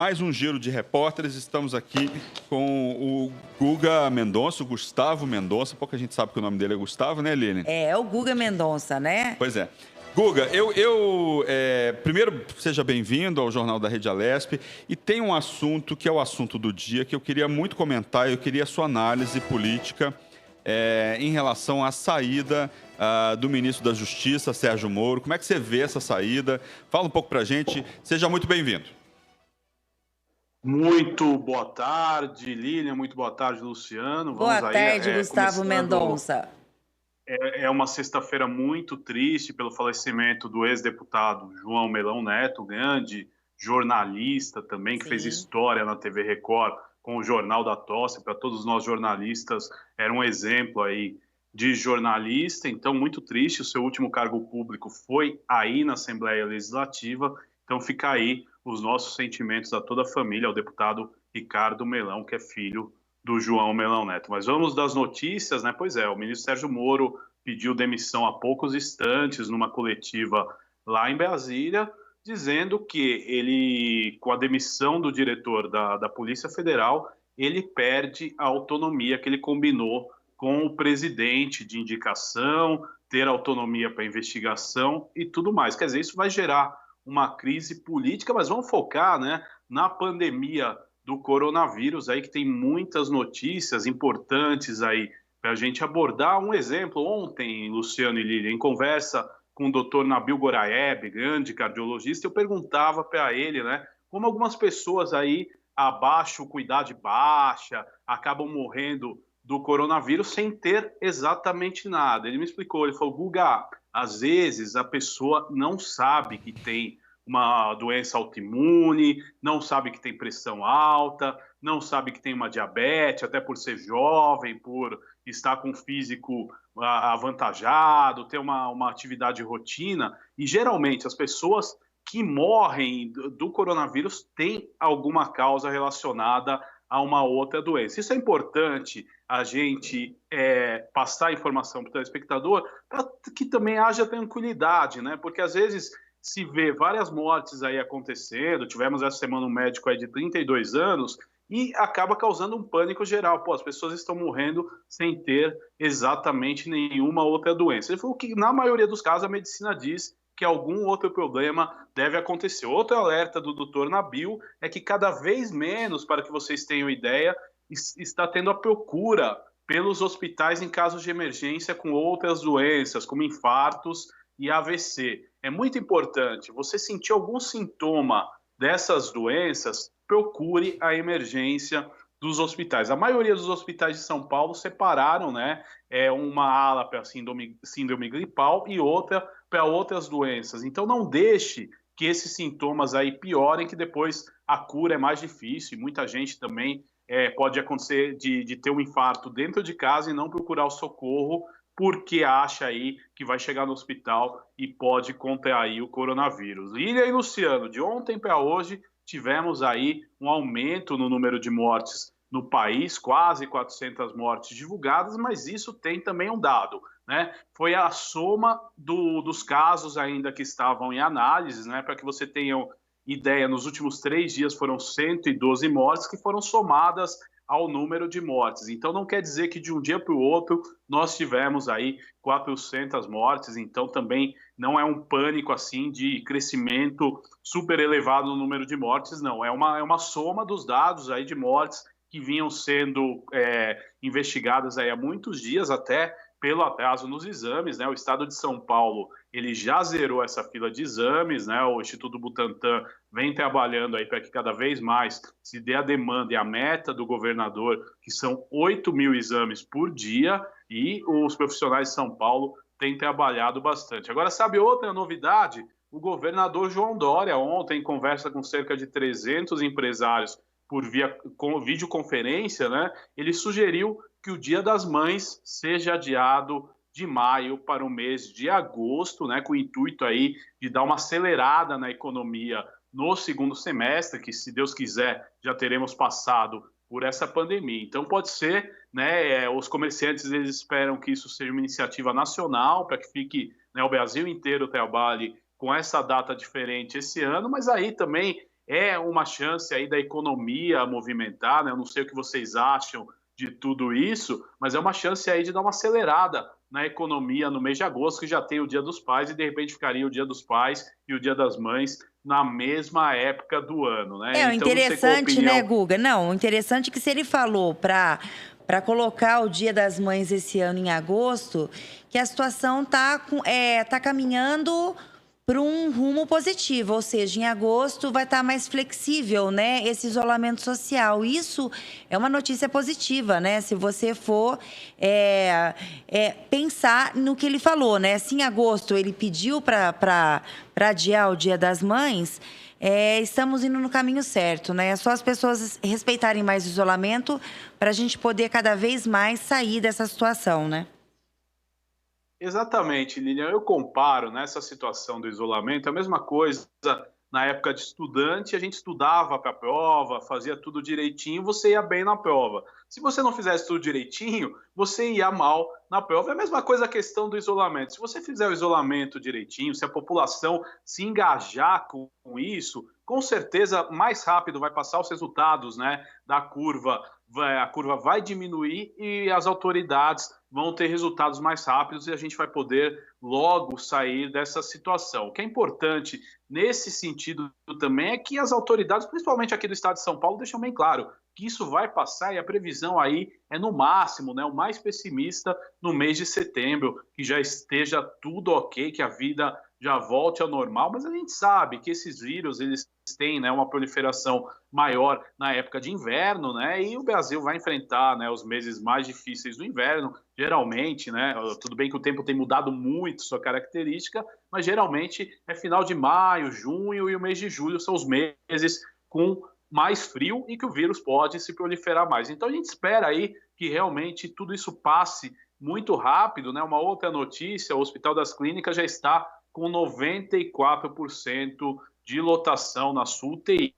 Mais um giro de repórteres. Estamos aqui com o Guga Mendonça, o Gustavo Mendonça. Pouca gente sabe que o nome dele é Gustavo, né, Lilian? É o Guga Mendonça, né? Pois é. Guga, primeiro, seja bem-vindo ao Jornal da Rede Alesp. E tem um assunto que é o assunto do dia que eu queria muito comentar. Eu queria a sua análise política em relação à saída do ministro da Justiça, Sérgio Moro. Como é que você vê essa saída? Fala um pouco pra gente. Seja muito bem-vindo. Muito boa tarde, Lilian. Muito boa tarde, Luciano. Boa tarde, Gustavo Começando. Mendonça. É uma sexta-feira muito triste pelo falecimento do ex-deputado João Melão Neto, grande jornalista também, que fez história na TV Record com o Jornal da Tosse. Para todos nós jornalistas, era um exemplo aí de jornalista. Então, muito triste. O seu último cargo público foi aí na Assembleia Legislativa. Então, fica aí os nossos sentimentos a toda a família, ao deputado Ricardo Melão, que é filho do João Melão Neto. Mas vamos das notícias, né? Pois é, o ministro Sérgio Moro pediu demissão há poucos instantes numa coletiva lá em Brasília, dizendo que ele, com a demissão do diretor da Polícia Federal, ele perde a autonomia que ele combinou com o presidente de indicação, ter autonomia para investigação e tudo mais. Quer dizer, isso vai gerar uma crise política, mas vamos focar, né, na pandemia do coronavírus, aí que tem muitas notícias importantes aí para a gente abordar. Um exemplo, ontem, Luciano e Lília, em conversa com o doutor Nabil Goraeb, grande cardiologista, eu perguntava para ele, né, como algumas pessoas aí abaixo, com idade baixa, acabam morrendo do coronavírus sem ter exatamente nada. Ele me explicou, ele falou, Guga, às vezes a pessoa não sabe que tem uma doença autoimune, não sabe que tem pressão alta, não sabe que tem uma diabetes, até por ser jovem, por estar com um físico avantajado, ter uma atividade rotina. E geralmente as pessoas que morrem do coronavírus têm alguma causa relacionada a uma outra doença. Isso é importante a gente passar a informação para o telespectador para que também haja tranquilidade, né? Porque às vezes se vê várias mortes aí acontecendo, tivemos essa semana um médico aí de 32 anos e acaba causando um pânico geral. Pô, as pessoas estão morrendo sem ter exatamente nenhuma outra doença. Ele falou que na maioria dos casos a medicina diz que algum outro problema deve acontecer. Outro alerta do Dr. Nabil é que cada vez menos, para que vocês tenham ideia, está tendo a procura pelos hospitais em casos de emergência com outras doenças, como infartos e AVC. É muito importante, você sentir algum sintoma dessas doenças, procure a emergência dos hospitais. A maioria dos hospitais de São Paulo separaram, né, uma ala para síndrome gripal e outra para outras doenças. Então não deixe que esses sintomas aí piorem, que depois a cura é mais difícil e muita gente também pode acontecer de ter um infarto dentro de casa e não procurar o socorro porque acha aí que vai chegar no hospital e pode contrair o coronavírus. E aí, Luciano, de ontem para hoje tivemos aí um aumento no número de mortes no país, quase 400 mortes divulgadas, mas isso tem também um dado, né? Foi a soma dos casos ainda que estavam em análise, né? Para que você tenha ideia, nos últimos 3 dias foram 112 mortes que foram somadas ao número de mortes. Então não quer dizer que de um dia para o outro nós tivemos aí 400 mortes, então também não é um pânico assim de crescimento super elevado no número de mortes, não. É uma soma dos dados aí de mortes que vinham sendo investigadas aí há muitos dias, até pelo atraso nos exames, né? O estado de São Paulo, ele já zerou essa fila de exames, né? O Instituto Butantan vem trabalhando aí para que cada vez mais se dê a demanda e a meta do governador, que são 8 mil exames por dia, e os profissionais de São Paulo têm trabalhado bastante. Agora, sabe outra novidade? O governador João Dória, ontem, em conversa com cerca de 300 empresários por videoconferência, né? Ele sugeriu que o Dia das Mães seja adiado de maio para o mês de agosto, né, com o intuito aí de dar uma acelerada na economia no segundo semestre, que, se Deus quiser, já teremos passado por essa pandemia. Então pode ser, né, os comerciantes eles esperam que isso seja uma iniciativa nacional, para que fique, né, o Brasil inteiro trabalhe com essa data diferente esse ano, mas aí também é uma chance aí da economia movimentar, né? Eu não sei o que vocês acham de tudo isso, mas é uma chance aí de dar uma acelerada na economia no mês de agosto, que já tem o Dia dos Pais, e de repente ficaria o Dia dos Pais e o Dia das Mães na mesma época do ano, né? O Então, não sei qual a interessante, né, opinião. Guga? Não, o interessante é que se ele falou para colocar o Dia das Mães esse ano em agosto, que a situação tá caminhando para um rumo positivo, ou seja, em agosto vai estar mais flexível, né, esse isolamento social. Isso é uma notícia positiva, né, se você for pensar no que ele falou, né, se em agosto ele pediu para adiar o Dia das Mães, estamos indo no caminho certo, né, é só as pessoas respeitarem mais o isolamento para a gente poder cada vez mais sair dessa situação, né. Exatamente, Lilian. Eu comparo nessa situação do isolamento a mesma coisa na época de estudante, a gente estudava para a prova, fazia tudo direitinho, você ia bem na prova. Se você não fizesse tudo direitinho, você ia mal na prova. É a mesma coisa a questão do isolamento. Se você fizer o isolamento direitinho, se a população se engajar com isso, com certeza mais rápido vai passar os resultados, né, da curva. A curva vai diminuir e as autoridades vão ter resultados mais rápidos e a gente vai poder logo sair dessa situação. O que é importante nesse sentido também é que as autoridades, principalmente aqui do estado de São Paulo, deixam bem claro que isso vai passar e a previsão aí é no máximo, né, o mais pessimista, no mês de setembro, que já esteja tudo ok, que a vida já volte ao normal, mas a gente sabe que esses vírus, eles têm, né, uma proliferação maior na época de inverno, né, e o Brasil vai enfrentar, né, os meses mais difíceis do inverno, geralmente, né, tudo bem que o tempo tem mudado muito sua característica, mas geralmente é final de maio, junho e o mês de julho são os meses com mais frio e que o vírus pode se proliferar mais. Então a gente espera aí que realmente tudo isso passe muito rápido, né? Uma outra notícia, o Hospital das Clínicas já está com 94% de lotação na sua UTI.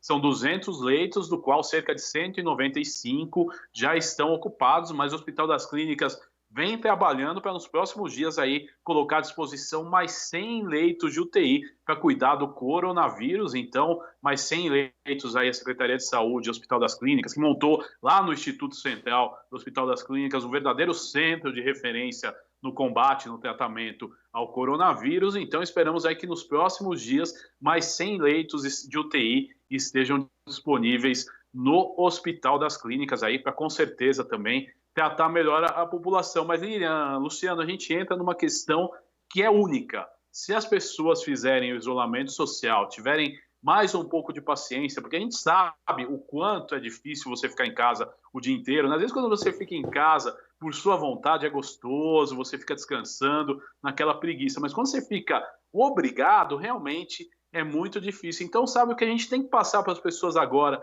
São 200 leitos, do qual cerca de 195 já estão ocupados, mas o Hospital das Clínicas vem trabalhando para nos próximos dias aí colocar à disposição mais 100 leitos de UTI para cuidar do coronavírus. Então, mais 100 leitos aí a Secretaria de Saúde, Hospital das Clínicas, que montou lá no Instituto Central do Hospital das Clínicas um verdadeiro centro de referência no combate, no tratamento ao coronavírus. Então, esperamos aí que nos próximos dias mais 100 leitos de UTI estejam disponíveis no Hospital das Clínicas aí para, com certeza, também tratar melhor a população. Mas, Lilian, Luciano, a gente entra numa questão que é única. Se as pessoas fizerem o isolamento social, tiverem mais um pouco de paciência, porque a gente sabe o quanto é difícil você ficar em casa o dia inteiro. Às vezes, quando você fica em casa por sua vontade, é gostoso, você fica descansando naquela preguiça. Mas quando você fica obrigado, realmente é muito difícil. Então, sabe o que a gente tem que passar para as pessoas agora,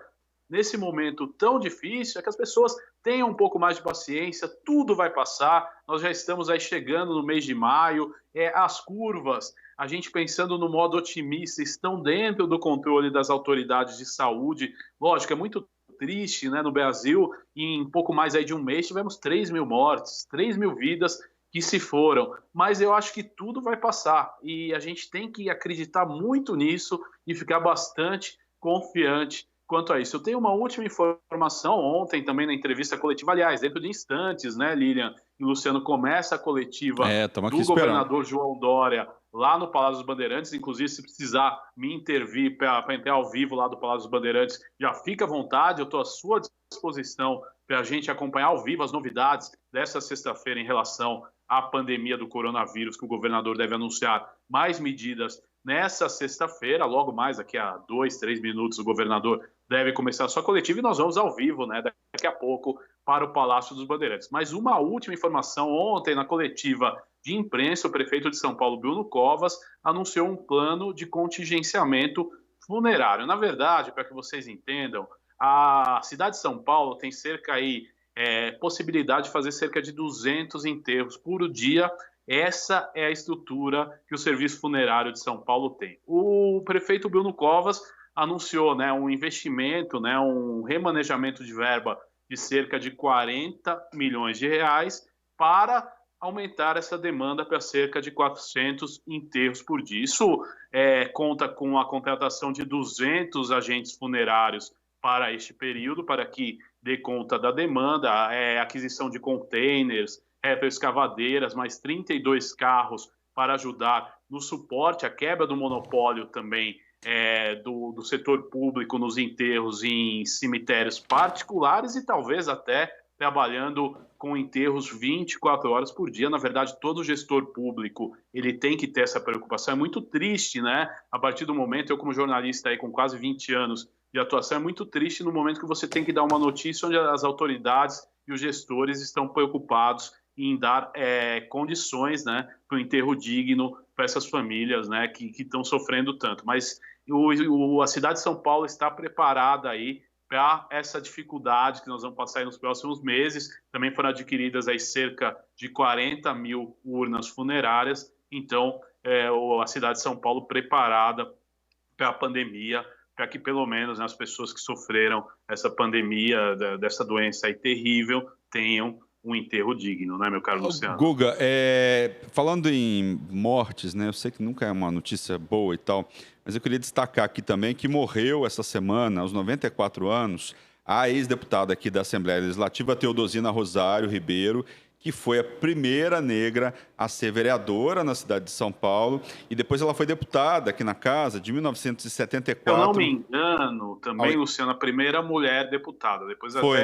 nesse momento tão difícil, é que as pessoas tenham um pouco mais de paciência, tudo vai passar, nós já estamos aí chegando no mês de maio, as curvas, a gente pensando no modo otimista, estão dentro do controle das autoridades de saúde. Lógico, é muito triste, né, no Brasil, em pouco mais aí de um mês, tivemos 3 mil mortes, 3 mil vidas que se foram, mas eu acho que tudo vai passar, e a gente tem que acreditar muito nisso e ficar bastante confiante quanto a isso. Eu tenho uma última informação, ontem também na entrevista coletiva, aliás, dentro de instantes, né, Lilian e Luciano, começa a coletiva do governador João Dória lá no Palácio dos Bandeirantes. Inclusive, se precisar me intervir para entrar ao vivo lá do Palácio dos Bandeirantes, já fica à vontade, eu estou à sua disposição para a gente acompanhar ao vivo as novidades dessa sexta-feira em relação à pandemia do coronavírus, que o governador deve anunciar mais medidas nessa sexta-feira. Logo mais, daqui a 2, 3 minutos, o governador deve começar a sua coletiva e nós vamos ao vivo, né, daqui a pouco, para o Palácio dos Bandeirantes. Mas uma última informação: ontem, na coletiva de imprensa, o prefeito de São Paulo, Bruno Covas, anunciou um plano de contingenciamento funerário. Na verdade, para que vocês entendam, a cidade de São Paulo tem possibilidade de fazer cerca de 200 enterros por dia. Essa é a estrutura que o Serviço Funerário de São Paulo tem. O prefeito Bruno Covas anunciou, né, um investimento, né, um remanejamento de verba de cerca de 40 milhões de reais para aumentar essa demanda para cerca de 400 enterros por dia. Isso conta com a contratação de 200 agentes funerários para este período, para que dê conta da demanda, aquisição de containers, retroescavadeiras, mais 32 carros para ajudar no suporte, a quebra do monopólio também do setor público nos enterros em cemitérios particulares e talvez até trabalhando com enterros 24 horas por dia. Na verdade, todo gestor público ele tem que ter essa preocupação. É muito triste, né? A partir do momento, eu como jornalista aí com quase 20 anos de atuação, é muito triste no momento que você tem que dar uma notícia onde as autoridades e os gestores estão preocupados em dar condições, né, para o enterro digno para essas famílias, né, que estão sofrendo tanto. Mas a cidade de São Paulo está preparada aí para essa dificuldade que nós vamos passar aí nos próximos meses. Também foram adquiridas aí cerca de 40 mil urnas funerárias. Então, a cidade de São Paulo preparada para a pandemia, para que pelo menos, né, as pessoas que sofreram essa pandemia, dessa doença aí terrível, tenham um enterro digno, né, meu caro Luciano? Guga, falando em mortes, né? Eu sei que nunca é uma notícia boa e tal, mas eu queria destacar aqui também que morreu essa semana, aos 94 anos, a ex-deputada aqui da Assembleia Legislativa, Teodosina Rosário Ribeiro, que foi a primeira negra a ser vereadora na cidade de São Paulo, e depois ela foi deputada aqui na casa de 1974. Eu não me engano, também, Luciano, a primeira mulher deputada. Depois vou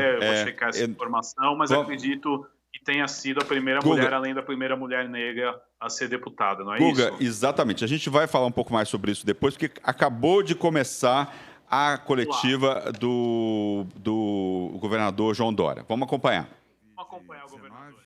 checar essa informação, mas acredito que tenha sido a primeira mulher, além da primeira mulher negra a ser deputada, não é isso? Guga, exatamente. A gente vai falar um pouco mais sobre isso depois, porque acabou de começar a coletiva do governador João Dória. Vamos acompanhar. Vamos acompanhar o governador.